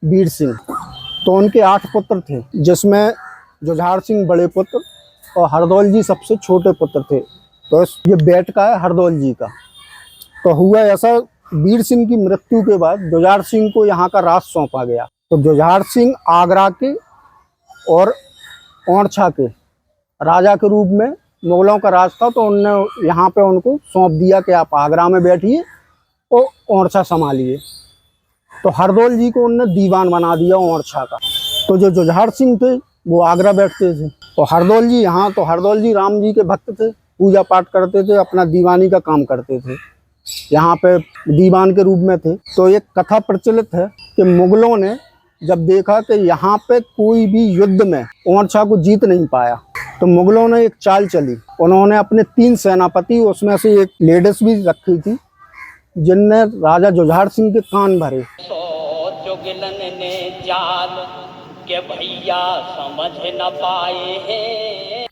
वीर सिंह। तो उनके 8 पुत्र थे, जिसमें जुझार सिंह बड़े पुत्र और हरदौल जी सबसे छोटे पुत्र थे। तो ये बेटा है हरदौल जी का। तो हुआ ऐसा, वीर सिंह की मृत्यु के बाद जुझार सिंह को यहाँ का राज सौंपा गया। तो जुझार सिंह आगरा के और ओरछा के राजा के रूप में, मुगलों का राज था, तो उनने यहाँ पे उनको सौंप दिया कि आप आगरा में बैठिए और ओरछा संभालिए। तो हरदौल जी को उनने दीवान बना दिया ओरछा का। तो जो जुझार सिंह थे वो आगरा बैठते थे, तो हरदौल जी यहाँ, तो हरदौल जी राम जी के भक्त थे, पूजा पाठ करते थे, अपना दीवानी का काम करते थे, यहाँ पे दीवान के रूप में थे। तो एक कथा प्रचलित है कि मुगलों ने जब देखा कि यहाँ पे कोई भी युद्ध में ओरछा को जीत नहीं पाया, तो मुगलों ने एक चाल चली। उन्होंने अपने 3 सेनापति, उसमें से एक लेडीज भी रखी थी, जिनने राजा जुझार सिंह के कान भरे। ने जाल के भैया समझ न पाए हैं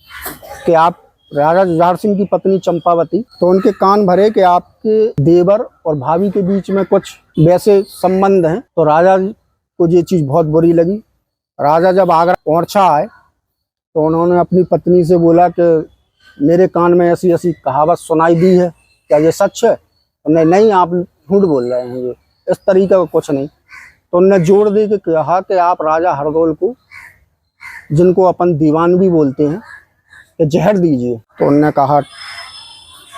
कि आप राजा जुझार सिंह की पत्नी चंपावती, तो उनके कान भरे कि आपके देवर और भाभी के बीच में कुछ वैसे संबंध हैं। तो राजा को ये चीज़ बहुत बुरी लगी। राजा जब आगरा ओरछा आए तो उन्होंने अपनी पत्नी से बोला कि मेरे कान में ऐसी ऐसी कहावत सुनाई दी है, क्या ये सच है? उन्हें नहीं, आप झूठ बोल रहे हैं, ये इस तरीके का कुछ नहीं। तो उनने जोर दे के कहा कि आप राजा हरदौल को, जिनको अपन दीवान भी बोलते हैं, कि जहर दीजिए। तो उनने कहा,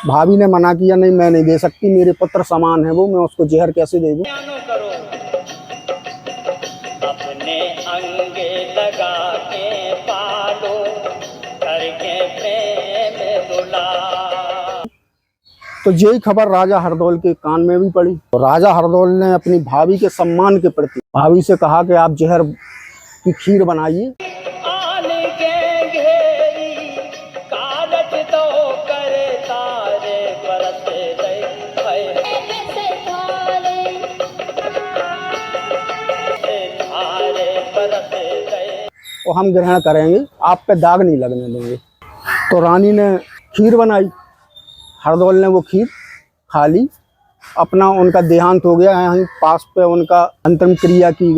भाभी ने मना किया, नहीं मैं नहीं दे सकती, मेरे पुत्र समान है वो, मैं उसको जहर कैसे दे दूं। अपने अंगे लगा के पालो करके प्रेम दुला। तो यही खबर राजा हरदौल के कान में भी पड़ी। तो राजा हरदौल ने अपनी भाभी के सम्मान के प्रति भाभी से कहा कि आप जहर की खीर बनाइए। और हम ग्रहण करेंगे, आप पे दाग नहीं लगने देंगे। तो रानी ने खीर बनाई, हरदौल ने वो खीर खा ली। अपना उनका देहांत हो गया, यहीं पास पे उनका अंतिम क्रिया की गई।